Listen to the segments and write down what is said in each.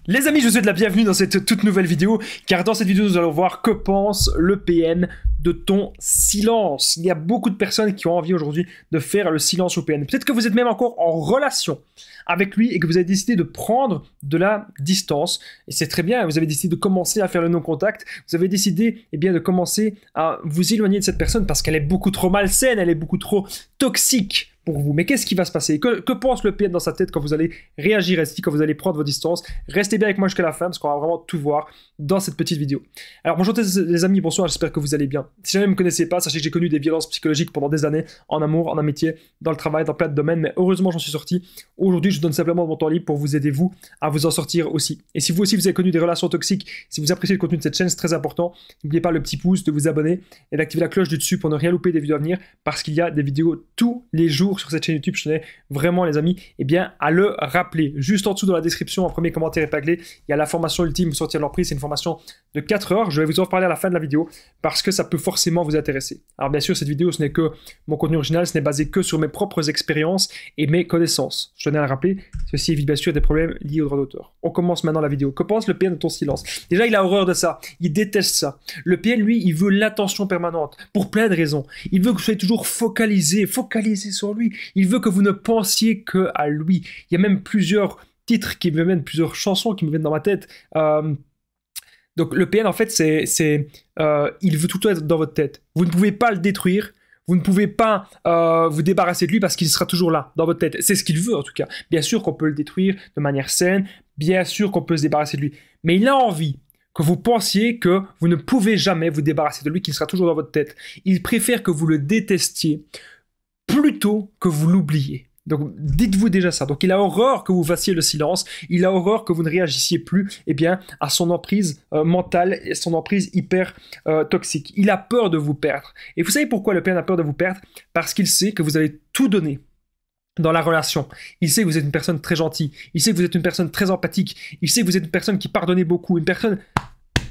Les amis, je vous souhaite la bienvenue dans cette toute nouvelle vidéo, car dans cette vidéo, nous allons voir que pense le PN de ton silence. Il y a beaucoup de personnes qui ont envie aujourd'hui de faire le silence au PN. Peut-être que vous êtes même encore en relation avec lui et que vous avez décidé de prendre de la distance. Et c'est très bien, vous avez décidé de commencer à faire le non-contact. Vous avez décidé de commencer à vous éloigner de cette personne parce qu'elle est beaucoup trop malsaine, elle est beaucoup trop toxique pour vous. Mais qu'est-ce qui va se passer? Que pense le PN dans sa tête quand vous allez réagir ainsi, quand vous allez prendre vos distances? Restez bien avec moi jusqu'à la fin parce qu'on va vraiment tout voir dans cette petite vidéo. Alors bonjour les amis, bonsoir, j'espère que vous allez bien. Si jamais vous ne me connaissez pas, sachez que j'ai connu des violences psychologiques pendant des années, en amour, en amitié, dans le travail, dans plein de domaines, mais heureusement j'en suis sorti. Aujourd'hui, je donne simplement mon temps libre pour vous aider vous à vous en sortir aussi. Et si vous aussi vous avez connu des relations toxiques, si vous appréciez le contenu de cette chaîne, c'est très important. N'oubliez pas le petit pouce, de vous abonner et d'activer la cloche du dessus pour ne rien louper des vidéos à venir, parce qu'il y a des vidéos tous les jours sur cette chaîne YouTube. Je tenais vraiment les amis à le rappeler. Juste en dessous dans la description, en premier commentaire épinglé, il y a la formation ultime pour sortir leur prix. C'est une formation de 4 heures. Je vais vous en parler à la fin de la vidéo parce que ça peut forcément vous intéresser. Alors bien sûr, cette vidéo, ce n'est que mon contenu original, ce n'est basé que sur mes propres expériences et mes connaissances. Je tenais à le rappeler, ceci évite bien sûr des problèmes liés aux droits d'auteur. On commence maintenant la vidéo. Que pense le PN de ton silence? Déjà, il a horreur de ça. Il déteste ça. Le PN, lui, il veut l'attention permanente pour plein de raisons. Il veut que vous soyez toujours focalisé sur lui. Il veut que vous ne pensiez que à lui. Il y a même plusieurs titres qui me viennent, plusieurs chansons qui me viennent dans ma tête. Donc le PN, en fait, il veut tout le temps être dans votre tête. Vous ne pouvez pas le détruire. Vous ne pouvez pas vous débarrasser de lui parce qu'il sera toujours là, dans votre tête. C'est ce qu'il veut, en tout cas. Bien sûr qu'on peut le détruire de manière saine. Bien sûr qu'on peut se débarrasser de lui. Mais il a envie que vous pensiez que vous ne pouvez jamais vous débarrasser de lui, qu'il sera toujours dans votre tête. Il préfère que vous le détestiez plutôt que vous l'oubliez. Donc dites-vous déjà ça. Donc il a horreur que vous fassiez le silence, il a horreur que vous ne réagissiez plus à son emprise mentale et son emprise hyper toxique. Il a peur de vous perdre. Et vous savez pourquoi le PN a peur de vous perdre? Parce qu'il sait que vous allez tout donner dans la relation. Il sait que vous êtes une personne très gentille, il sait que vous êtes une personne très empathique, il sait que vous êtes une personne qui pardonnait beaucoup, une personne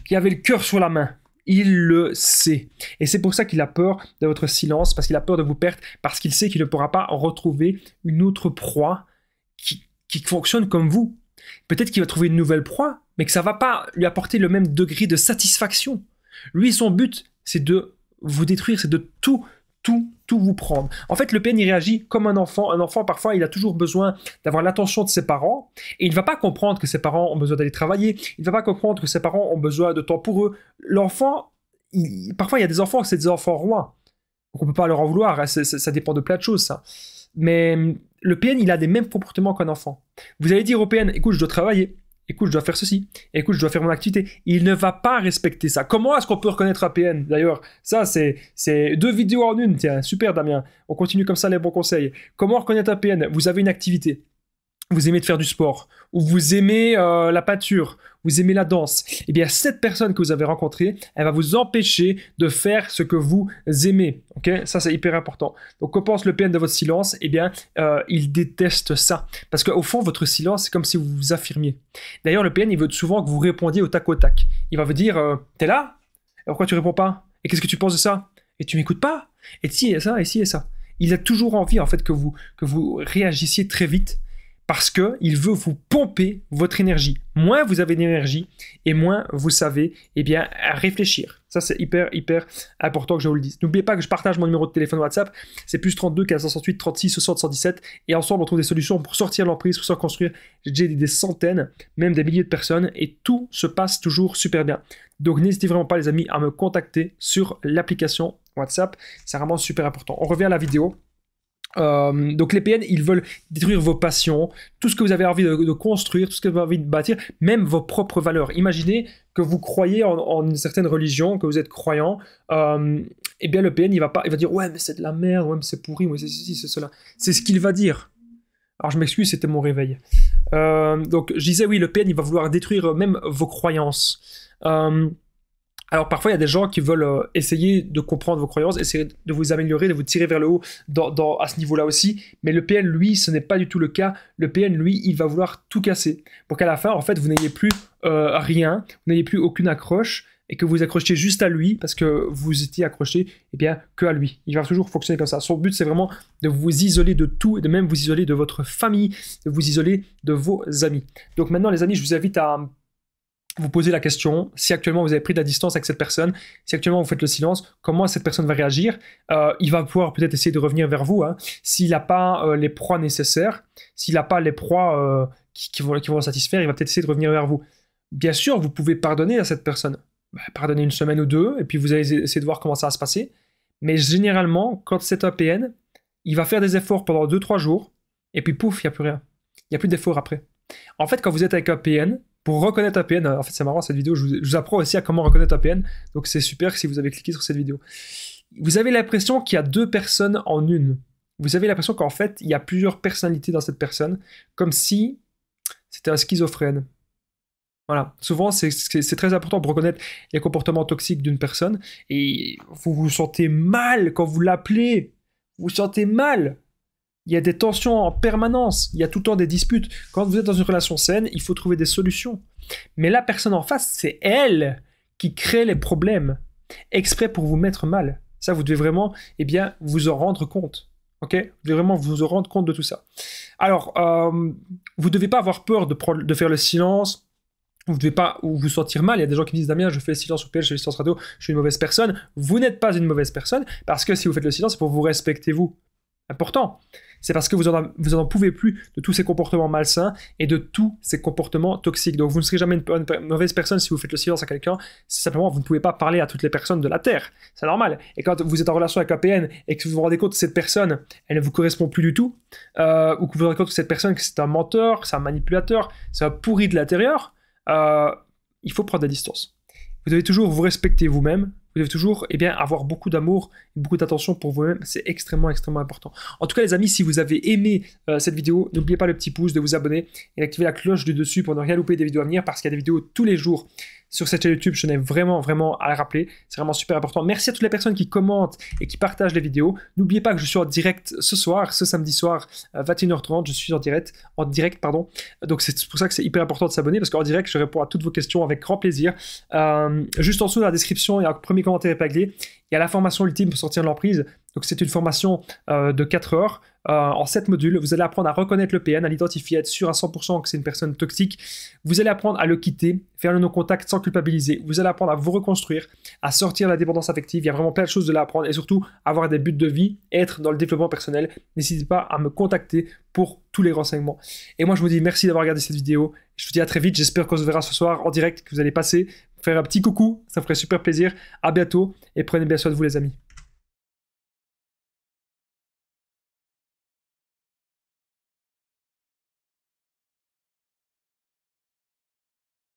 qui avait le cœur sur la main. Il le sait. Et c'est pour ça qu'il a peur de votre silence, parce qu'il a peur de vous perdre, parce qu'il sait qu'il ne pourra pas retrouver une autre proie qui fonctionne comme vous. Peut-être qu'il va trouver une nouvelle proie, mais que ça ne va pas lui apporter le même degré de satisfaction. Lui, son but, c'est de vous détruire, c'est de tout vous prendre. En fait, le PN, il réagit comme un enfant. Un enfant, parfois, il a toujours besoin d'avoir l'attention de ses parents et il ne va pas comprendre que ses parents ont besoin d'aller travailler. Il ne va pas comprendre que ses parents ont besoin de temps pour eux. L'enfant, parfois, il y a des enfants, c'est des enfants rois. Donc, on ne peut pas leur en vouloir. Hein. Ça dépend de plein de choses, ça. Mais le PN, il a des mêmes comportements qu'un enfant. Vous allez dire au PN, écoute, je dois travailler. Écoute, je dois faire ceci. Écoute, je dois faire mon activité. Il ne va pas respecter ça. Comment est-ce qu'on peut reconnaître un PN? D'ailleurs, ça, c'est 2 vidéos en une. Tiens, super, Damien. On continue comme ça, les bons conseils. Comment reconnaître un PN? Vous avez une activité. Vous aimez de faire du sport, ou vous aimez la peinture, vous aimez la danse, eh bien cette personne que vous avez rencontrée, elle va vous empêcher de faire ce que vous aimez. Ok, ça c'est hyper important. Donc que pense le PN de votre silence? Eh bien, il déteste ça. Parce qu'au fond, votre silence, c'est comme si vous vous affirmiez. D'ailleurs, le PN, il veut souvent que vous répondiez au tac au tac. Il va vous dire, t'es là? Et pourquoi tu réponds pas? Et qu'est-ce que tu penses de ça? Et tu m'écoutes pas? Et ci et ça, et ci et ça. Il a toujours envie, en fait, que vous réagissiez très vite. Parce qu'il veut vous pomper votre énergie. Moins vous avez d'énergie et moins vous savez réfléchir. Ça, c'est hyper important que je vous le dise. N'oubliez pas que je partage mon numéro de téléphone WhatsApp. C'est +32 1568 36 60 117. Et ensemble, on trouve des solutions pour sortir de l'emprise, pour se reconstruire. J'ai déjà aidé des centaines, même des milliers de personnes. Et tout se passe toujours super bien. Donc, n'hésitez vraiment pas, les amis, à me contacter sur l'application WhatsApp. C'est vraiment super important. On revient à la vidéo. Donc les PN, ils veulent détruire vos passions, tout ce que vous avez envie de construire, tout ce que vous avez envie de bâtir, même vos propres valeurs. Imaginez que vous croyez en une certaine religion, que vous êtes croyant, eh bien le PN, il va dire ouais mais c'est de la merde, ouais mais c'est pourri, ouais c'est ceci, c'est cela. C'est ce qu'il va dire. Alors je m'excuse, c'était mon réveil. Donc je disais oui, le PN, il va vouloir détruire même vos croyances. Alors parfois il y a des gens qui veulent essayer de comprendre vos croyances, essayer de vous améliorer, de vous tirer vers le haut à ce niveau-là aussi, mais le PN lui ce n'est pas du tout le cas. Le PN lui il va vouloir tout casser pour qu'à la fin en fait vous n'ayez plus rien, vous n'ayez plus aucune accroche et que vous accrochiez juste à lui parce que vous étiez accroché eh bien, que à lui. Il va toujours fonctionner comme ça. Son but, c'est vraiment de vous isoler de tout et de même vous isoler de votre famille, de vous isoler de vos amis. Donc maintenant, les amis, je vous invite à vous poser la question, si actuellement vous avez pris de la distance avec cette personne, si actuellement vous faites le silence, comment cette personne va réagir? Il va pouvoir peut-être essayer de revenir vers vous, hein, s'il n'a pas les proies nécessaires, s'il n'a pas les proies qui vont le satisfaire, il va peut-être essayer de revenir vers vous. Bien sûr, vous pouvez pardonner à cette personne. Pardonner une semaine ou deux, et puis vous allez essayer de voir comment ça va se passer. Mais généralement, quand c'est un PN, il va faire des efforts pendant 2-3 jours, et puis pouf, il n'y a plus rien. Il n'y a plus d'efforts après. En fait, quand vous êtes avec un PN, pour reconnaître un PN, en fait c'est marrant cette vidéo, je vous apprends aussi à comment reconnaître un PN, donc c'est super si vous avez cliqué sur cette vidéo. Vous avez l'impression qu'il y a deux personnes en une. Vous avez l'impression qu'en fait, il y a plusieurs personnalités dans cette personne, comme si c'était un schizophrène. Voilà, souvent c'est très important pour reconnaître les comportements toxiques d'une personne, et vous vous sentez mal quand vous l'appelez, vous vous sentez mal. Il y a des tensions en permanence, il y a tout le temps des disputes. Quand vous êtes dans une relation saine, il faut trouver des solutions. Mais la personne en face, c'est elle qui crée les problèmes, exprès pour vous mettre mal. Ça, vous devez vraiment eh bien, vous en rendre compte. Ok? Vous devez vraiment vous en rendre compte de tout ça. Alors, vous ne devez pas avoir peur de faire le silence. Vous ne devez pas vous sentir mal. Il y a des gens qui me disent Damien, je fais le silence au PL, je fais le silence radio, je suis une mauvaise personne. Vous n'êtes pas une mauvaise personne, parce que si vous faites le silence, c'est pour vous respecter vous. Important. C'est parce que vous en pouvez plus de tous ces comportements malsains et de tous ces comportements toxiques. Donc vous ne serez jamais une mauvaise personne si vous faites le silence à quelqu'un. C'est simplement vous ne pouvez pas parler à toutes les personnes de la Terre. C'est normal. Et quand vous êtes en relation avec un PN et que vous vous rendez compte que cette personne, elle ne vous correspond plus du tout, ou que vous vous rendez compte que cette personne, que c'est un menteur, c'est un manipulateur, c'est un pourri de l'intérieur, il faut prendre des distances. Vous devez toujours vous respecter vous-même. Vous devez toujours eh bien, avoir beaucoup d'amour, beaucoup d'attention pour vous-même. C'est extrêmement, extrêmement important. En tout cas, les amis, si vous avez aimé cette vidéo, n'oubliez pas le petit pouce, de vous abonner et d'activer la cloche du dessus pour ne rien louper des vidéos à venir, parce qu'il y a des vidéos tous les jours sur cette chaîne YouTube. Je tenais vraiment, vraiment à le rappeler. C'est vraiment super important. Merci à toutes les personnes qui commentent et qui partagent les vidéos. N'oubliez pas que je suis en direct ce soir, ce samedi soir, 21h30. Je suis en direct, Donc c'est pour ça que c'est hyper important de s'abonner, parce qu'en direct, je réponds à toutes vos questions avec grand plaisir. Juste en dessous, dans la description, il y a un premier commentaire épinglé. Il y a la formation ultime pour sortir de l'emprise. Donc c'est une formation de 4 heures en 7 modules. Vous allez apprendre à reconnaître le PN, à l'identifier, à être sûr à 100% que c'est une personne toxique. Vous allez apprendre à le quitter, faire le non-contact sans culpabiliser. Vous allez apprendre à vous reconstruire, à sortir de la dépendance affective. Il y a vraiment plein de choses de l'apprendre, et surtout avoir des buts de vie, être dans le développement personnel. N'hésitez pas à me contacter pour tous les renseignements. Et moi je vous dis merci d'avoir regardé cette vidéo. Je vous dis à très vite. J'espère qu'on se verra ce soir en direct, que vous allez passer, faire un petit coucou. Ça me ferait super plaisir. À bientôt et prenez bien soin de vous les amis.